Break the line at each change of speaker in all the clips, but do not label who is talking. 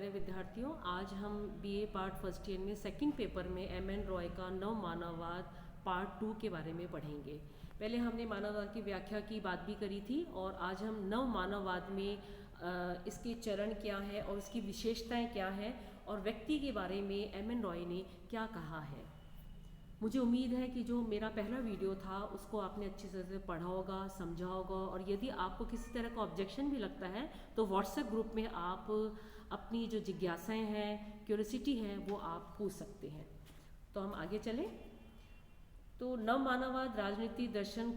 प्यारे विद्यार्थियों, आज हम बीए पार्ट फर्स्ट ईयर में सेकंड पेपर में एम.एन. रॉय का नव मानववाद पार्ट 2 के बारे में पढ़ेंगे। पहले हमने मानववाद की व्याख्या की बात भी करी थी और आज हम नव मानववाद में इसके चरण क्या है और इसकी विशेषताएं क्या हैं और व्यक्ति के बारे में एम.एन. रॉय ने क्या कहा है। मुझे उम्मीद है कि जो मेरा पहला वीडियो था उसको आपने अच्छी तरह से पढ़ा होगा, समझा होगा, और यदि आपको किसी तरह का ऑब्जेक्शन भी लगता है तो व्हाट्सएप ग्रुप में आप अपनी जो जिज्ञासाएं हैं, क्यूरियोसिटी है, वो आप पूछ सकते हैं। तो हम आगे चलें। तो नव मानववाद राजनीति दर्शन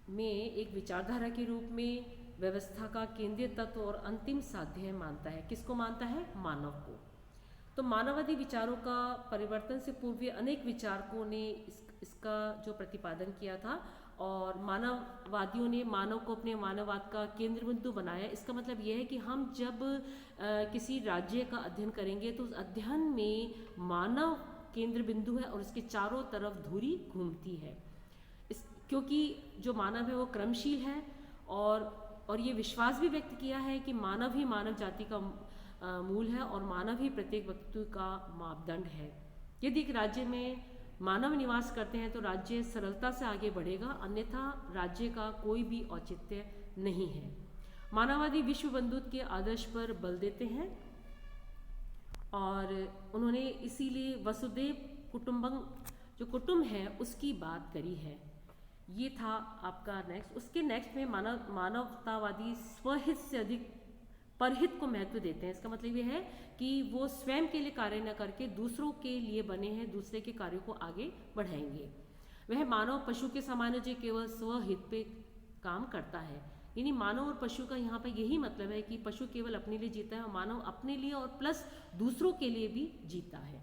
में एक विचारधारा के रूप में व्यवस्था का केंद्रीय तत्व और अंतिम साध्य मानता है। किसको मानता है? मानव को। तो मानववादी विचारों का परिवर्तन से पूर्व अनेक विचारकों ने इसका जो प्रतिपादन किया था और मानववादियों ने मानव को अपने मानववाद का केंद्र बिंदु बनाया। इसका मतलब यह है कि हम जब किसी राज्य का अध्ययन करेंगे तो उस अध्ययन में मानव केंद्र बिंदु है और उसके चारों तरफ धुरी घूमती है। क्योंकि जो मानव है वो क्रमशील है और ये विश्वास भी व्यक्त किया है कि मानव ही मानव जाति का मूल है और मानव ही प्रत्येक व्यक्ति का मापदंड है। यदि एक राज्य में मानव निवास करते हैं तो राज्य सरलता से आगे बढ़ेगा, अन्यथा राज्य का कोई भी औचित्य नहीं है। मानववादी विश्व बंधुत्व के आदर्श पर बल देते हैं और उन्होंने इसीलिए वसुधैव कुटुंबकम जो कुटुंब है उसकी बात करी है। ये था आपका नेक्स्ट। उसके नेक्स्ट में मानवतावादी स्वहित से अधिक परहित को महत्व देते हैं। इसका मतलब ये है कि वो स्वयं के लिए कार्य न करके दूसरों के लिए बने हैं, दूसरे के कार्यों को आगे बढ़ाएंगे। वह मानव पशु के समान है जो केवल स्वहित पे काम करता है। यानी मानव और पशु का यहाँ पर यही मतलब है कि पशु केवल अपने लिए जीता है और मानव अपने लिए और प्लस दूसरों के लिए भी जीता है।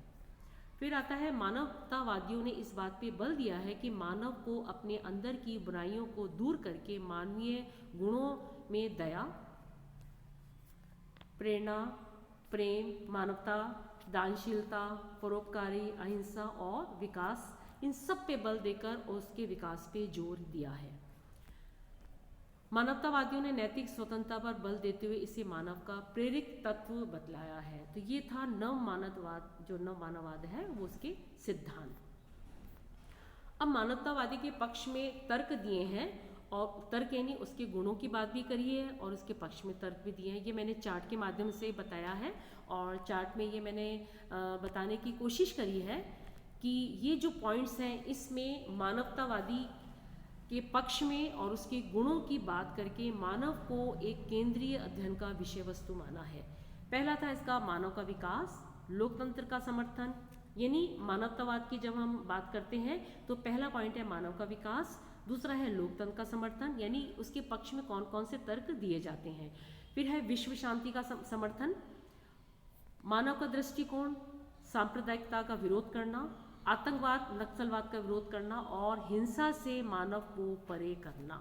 फिर आता है मानवतावादियों ने इस बात पे बल दिया है कि मानव को अपने अंदर की बुराइयों को दूर करके मानवीय गुणों में दया, प्रेरणा, प्रेम, मानवता, दानशीलता, परोपकारी, अहिंसा और विकास, इन सब पे बल देकर उसके विकास पे जोर दिया है। मानवतावादियों ने नैतिक स्वतंत्रता पर बल देते हुए इसे मानव का प्रेरक तत्व बतलाया है। तो ये था नव मानववाद, जो नव मानववाद है वो उसके सिद्धांत। अब मानवतावादी के पक्ष में तर्क दिए हैं और तर्क यानी उसके गुणों की बात भी करी है और उसके पक्ष में तर्क भी दिए हैं। ये मैंने चार्ट के माध्यम से बताया है और चार्ट में ये मैंने बताने की कोशिश करी है कि ये जो पॉइंट्स हैं इसमें मानवतावादी के पक्ष में और उसके गुणों की बात करके मानव को एक केंद्रीय अध्ययन का विषय वस्तु माना है। पहला था इसका मानव का विकास, लोकतंत्र का समर्थन। यानी मानवतावाद की जब हम बात करते हैं तो पहला पॉइंट है मानव का विकास, दूसरा है लोकतंत्र का समर्थन, यानी उसके पक्ष में कौन कौन से तर्क दिए जाते हैं। फिर है विश्व शांति का समर्थन, मानव का दृष्टिकोण, सांप्रदायिकता का विरोध करना, आतंकवाद, नक्सलवाद का विरोध करना और हिंसा से मानव को परे करना।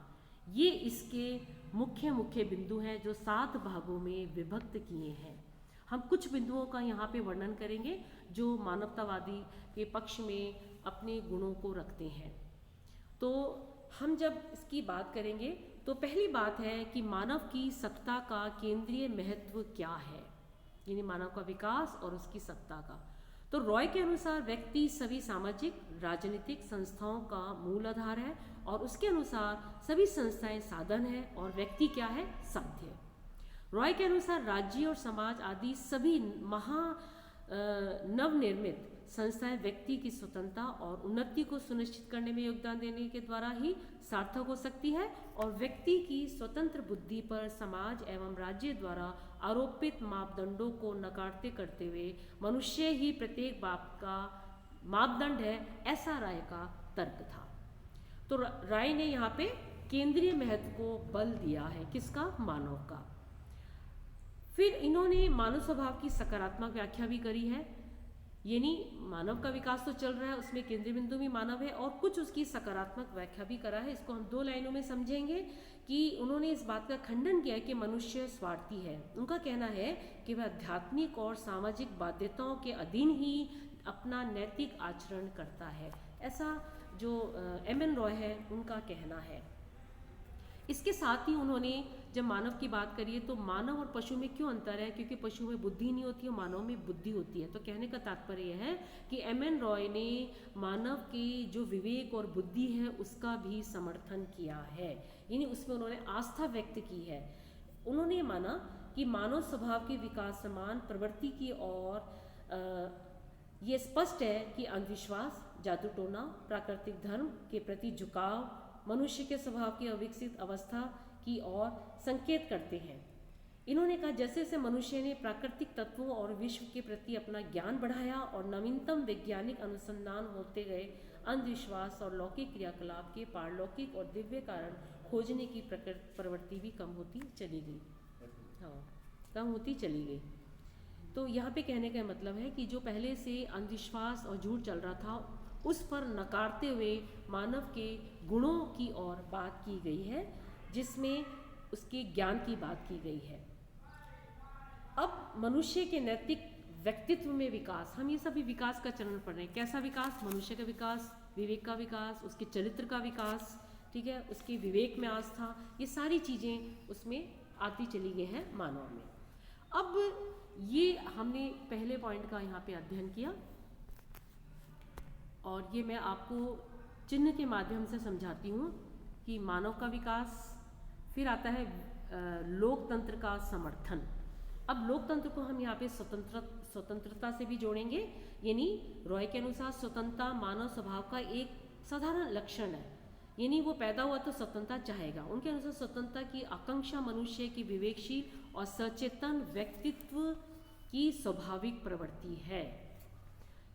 ये इसके मुख्य बिंदु हैं जो 7 भागों में विभक्त किए हैं। हम कुछ बिंदुओं का यहाँ पे वर्णन करेंगे जो मानवतावादी के पक्ष में अपने गुणों को रखते हैं। तो हम जब इसकी बात करेंगे तो पहली बात है कि मानव की सत्ता का केंद्रीय महत्व क्या है, यानी मानव का विकास और उसकी सत्ता का। तो रॉय के अनुसार व्यक्ति सभी सामाजिक राजनीतिक संस्थाओं का मूल आधार है और उसके अनुसार सभी संस्थाएं साधन है और व्यक्ति क्या है? साध्य। रॉय के अनुसार राज्य और समाज आदि सभी नवनिर्मित संस्थाएं व्यक्ति की स्वतंत्रता और उन्नति को सुनिश्चित करने में योगदान देने के द्वारा ही सार्थक हो सकती है और व्यक्ति की स्वतंत्र बुद्धि पर समाज एवं राज्य द्वारा आरोपित मापदंडों को नकारते करते हुए मनुष्य ही प्रत्येक बाप का मापदंड है, ऐसा राय का तर्क था। तो राय ने यहाँ पे केंद्रीय महत्व को बल दिया है, किसका? मानव का। फिर इन्होंने मानव स्वभाव की सकारात्मक व्याख्या भी करी है, यानी मानव का विकास तो चल रहा है, उसमें केंद्रीय बिंदु भी मानव है और कुछ उसकी सकारात्मक व्याख्या भी करा है। इसको हम 2 लाइनों में समझेंगे कि उन्होंने इस बात का खंडन किया है कि मनुष्य स्वार्थी है। उनका कहना है कि वह आध्यात्मिक और सामाजिक बाध्यताओं के अधीन ही अपना नैतिक आचरण करता है, ऐसा जो एम.एन. रॉय है उनका कहना है। इसके साथ ही उन्होंने जब मानव की बात करी है तो मानव और पशु में क्यों अंतर है, क्योंकि पशु में बुद्धि नहीं होती है, मानव में बुद्धि होती है। तो कहने का तात्पर्य यह है कि एम.एन. रॉय ने मानव की जो विवेक और बुद्धि है उसका भी समर्थन किया है, यानी उसमें उन्होंने आस्था व्यक्त की है। उन्होंने माना कि मानव स्वभाव के विकास समान प्रवृत्ति की ओर ये स्पष्ट है कि अंधविश्वास, जादू टोना, प्राकृतिक धर्म के प्रति झुकाव मनुष्य के स्वभाव की अविकसित अवस्था की ओर संकेत करते हैं। इन्होंने कहा जैसे जैसे मनुष्य ने प्राकृतिक तत्वों और विश्व के प्रति अपना ज्ञान बढ़ाया और नवीनतम वैज्ञानिक अनुसंधान होते गए, अंधविश्वास और लौकिक क्रियाकलाप के पारलौकिक और दिव्य कारण खोजने की प्रवृत्ति भी कम होती चली गई। हाँ, कम होती चली गई। तो यहाँ पे कहने का मतलब है कि जो पहले से अंधविश्वास और झूठ चल रहा था उस पर नकारते हुए मानव के गुणों की ओर बात की गई है, जिसमें उसके ज्ञान की बात की गई है। अब मनुष्य के नैतिक व्यक्तित्व में विकास, हम ये सभी विकास का चरण पढ़ रहे हैं। कैसा विकास? मनुष्य का विकास, विवेक का विकास, उसके चरित्र का विकास, ठीक है, उसके विवेक में आस्था, ये सारी चीज़ें उसमें आती चली गई हैं मानव में। अब ये हमने पहले पॉइंट का यहाँ पे अध्ययन किया और ये मैं आपको चिन्ह के माध्यम से समझाती हूँ कि मानव का विकास, फिर आता है लोकतंत्र का समर्थन। अब लोकतंत्र को हम यहाँ पे स्वतंत्रता से भी जोड़ेंगे, यानी रॉय के अनुसार स्वतंत्रता मानव स्वभाव का एक साधारण लक्षण है, यानी वो पैदा हुआ तो स्वतंत्रता चाहेगा। उनके अनुसार स्वतंत्रता की आकांक्षा मनुष्य की विवेकशील और सचेतन व्यक्तित्व की स्वाभाविक प्रवृत्ति है।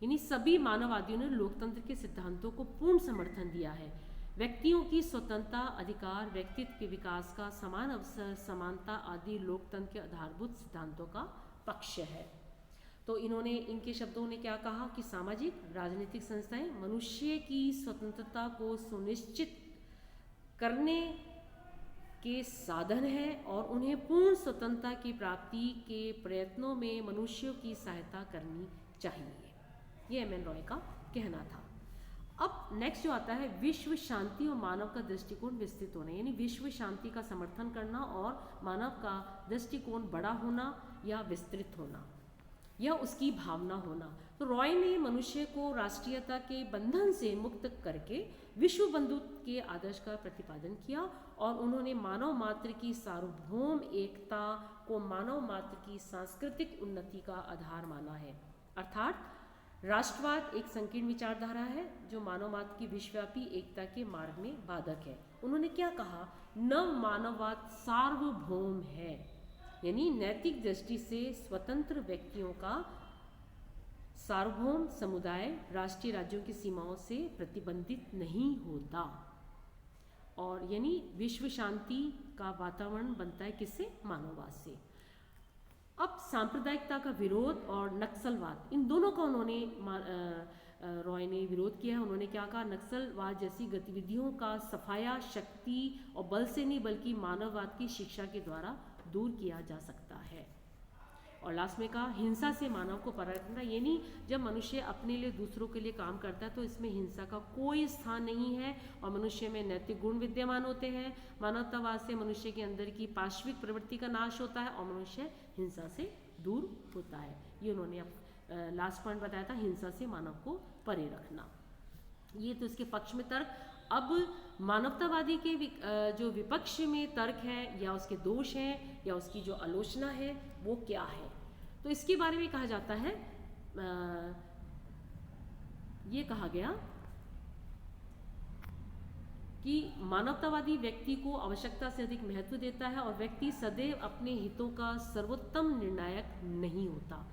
यानी सभी मानववादियों ने लोकतंत्र के सिद्धांतों को पूर्ण समर्थन दिया है। व्यक्तियों की स्वतंत्रता, अधिकार, व्यक्तित्व के विकास का समान अवसर, समानता आदि लोकतंत्र के आधारभूत सिद्धांतों का पक्ष है। तो इन्होंने, इनके शब्दों ने क्या कहा कि सामाजिक राजनीतिक संस्थाएं मनुष्य की स्वतंत्रता को सुनिश्चित करने के साधन है और उन्हें पूर्ण स्वतंत्रता की प्राप्ति के प्रयत्नों में मनुष्यों की सहायता करनी चाहिए। ये एम.एन. रॉय का कहना था। अब नेक्स्ट जो आता है विश्व शांति और मानव का दृष्टिकोण विस्तृत होना, यानी विश्व शांति का समर्थन करना और मानव का दृष्टिकोण बड़ा होना या विस्तृत होना या उसकी भावना होना। तो रॉय ने मनुष्य को राष्ट्रीयता के बंधन से मुक्त करके विश्व बंधुत्व के आदर्श का प्रतिपादन किया और उन्होंने मानव मात्र की सार्वभौम एकता को मानव मात्र की सांस्कृतिक उन्नति का आधार माना है। अर्थात राष्ट्रवाद एक संकीर्ण विचारधारा है जो मानव मात्र की विश्वव्यापी एकता के मार्ग में बाधक है। उन्होंने क्या कहा? नव मानववाद सार्वभौम है, यानी नैतिक दृष्टि से स्वतंत्र व्यक्तियों का सार्वभौम समुदाय राष्ट्रीय राज्यों की सीमाओं से प्रतिबंधित नहीं होता, और यानी विश्व शांति का वातावरण बनता है किससे? मानववाद से। अब सांप्रदायिकता का विरोध और नक्सलवाद, इन दोनों का उन्होंने रॉय ने विरोध किया है। उन्होंने क्या कहा? नक्सलवाद जैसी गतिविधियों का सफाया शक्ति और बल से नहीं बल्कि मानववाद की शिक्षा के द्वारा दूर किया जा सकता है। और लास्ट में कहा हिंसा से मानव को परा रखना, यानी जब मनुष्य अपने लिए दूसरों के लिए काम करता है तो इसमें हिंसा का कोई स्थान नहीं है और मनुष्य में नैतिक गुण विद्यमान होते हैं। मानवतावाद से मनुष्य के अंदर की पाश्विक प्रवृत्ति का नाश होता है और मनुष्य हिंसा से दूर होता है। ये उन्होंने लास्ट पॉइंट बताया था, हिंसा से मानव को परे रखना। ये तो इसके पक्ष में तर्क। अब मानवतावादी के जो विपक्ष में तर्क है या उसके दोष हैं या उसकी जो आलोचना है वो क्या है, तो इसके बारे में कहा जाता है, ये कहा गया कि मानवतावादी व्यक्ति को आवश्यकता से अधिक महत्व देता है और व्यक्ति सदैव अपने हितों का सर्वोत्तम निर्णायक नहीं होता।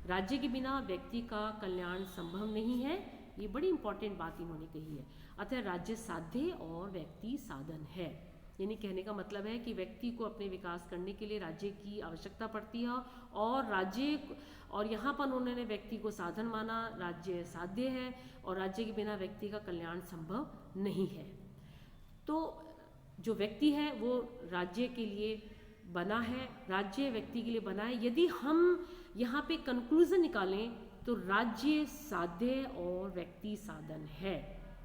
राज्य के बिना व्यक्ति का कल्याण संभव नहीं है। ये बड़ी इंपॉर्टेंट बात इन्होंने कही है। अतः राज्य साध्य और व्यक्ति साधन है, यानी कहने का मतलब है कि व्यक्ति को अपने विकास करने के लिए राज्य की आवश्यकता पड़ती है और राज्य, और यहाँ पर उन्होंने व्यक्ति को साधन माना, राज्य साध्य है और राज्य के बिना व्यक्ति का कल्याण संभव नहीं है। तो जो व्यक्ति है वो राज्य के लिए बना है, राज्य व्यक्ति के लिए बना है। यदि हम यहाँ पे कंक्लूजन निकालें तो राज्य साध्य और व्यक्ति साधन है।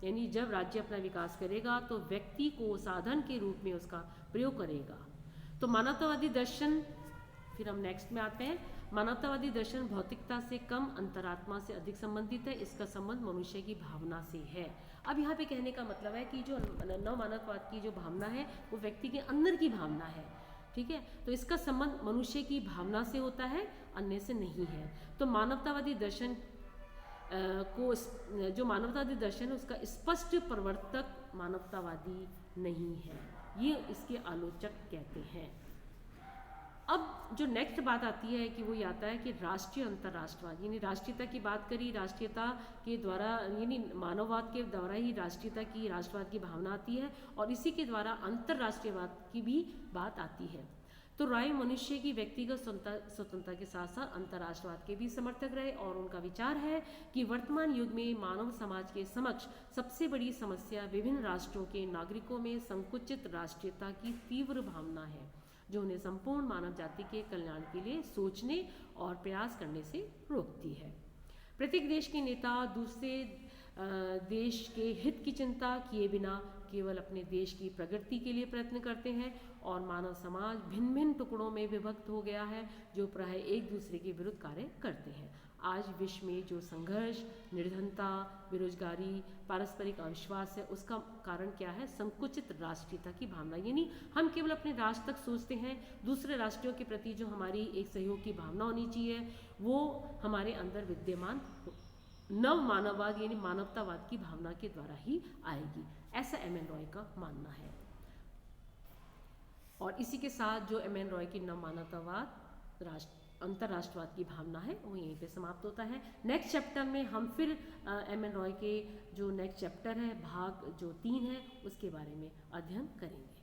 यानी जब राज्य अपना विकास करेगा तो व्यक्ति को साधन के रूप में उसका प्रयोग करेगा। तो मानवतावादी दर्शन, फिर हम नेक्स्ट में आते हैं। मानवतावादी दर्शन भौतिकता से कम अंतरात्मा से अधिक संबंधित है। इसका संबंध मनुष्य की भावना से है। अब यहाँ पे कहने का मतलब है कि जो नव मानववाद की जो भावना है वो व्यक्ति के अंदर की भावना है, ठीक है। तो इसका संबंध मनुष्य की भावना से होता है, अन्य से नहीं है। तो मानवतावादी दर्शन जो मानवतावादी दर्शन है उसका स्पष्ट प्रवर्तक मानवतावादी नहीं है, ये इसके आलोचक कहते हैं। अब जो नेक्स्ट बात आती है कि वो ये आता है कि राष्ट्रीय अंतर्राष्ट्रवाद, यानी राष्ट्रीयता की बात करी, राष्ट्रीयता के द्वारा यानी मानववाद के द्वारा ही राष्ट्रीयता की, राष्ट्रवाद की भावना आती है और इसी के द्वारा अंतर्राष्ट्रीयवाद की भी बात आती है। तो रॉय मनुष्य की व्यक्तिगत स्वतंत्रता के साथ साथ अंतर्राष्ट्रवाद के भी समर्थक रहे और उनका विचार है कि वर्तमान युग में मानव समाज के समक्ष सबसे बड़ी समस्या विभिन्न राष्ट्रों के नागरिकों में संकुचित राष्ट्रीयता की तीव्र भावना है, जो उन्हें संपूर्ण मानव जाति के कल्याण के लिए सोचने और प्रयास करने से रोकती है। प्रत्येक देश के नेता दूसरे देश के हित की चिंता किए बिना केवल अपने देश की प्रगति के लिए प्रयत्न करते हैं और मानव समाज भिन्न भिन्न टुकड़ों में विभक्त हो गया है जो प्राय एक दूसरे के विरुद्ध कार्य करते हैं। आज विश्व में जो संघर्ष, निर्धनता, बेरोजगारी, पारस्परिक अविश्वास है, उसका कारण क्या है? संकुचित राष्ट्रीयता की भावना। यानी हम केवल अपने राष्ट्र तक सोचते हैं, दूसरे राष्ट्रों के प्रति जो हमारी एक सहयोग की भावना होनी चाहिए वो हमारे अंदर विद्यमान नव मानववाद यानी मानवतावाद की भावना के द्वारा ही आएगी, ऐसा एम.एन. रॉय का मानना है। और इसी के साथ जो एम.एन. रॉय की नव मानवतावाद अंतर्राष्ट्रवाद की भावना है वो यहीं पे समाप्त होता है। नेक्स्ट चैप्टर में हम फिर एम.एन. रॉय के जो नेक्स्ट चैप्टर है भाग जो 3 है उसके बारे में अध्ययन करेंगे।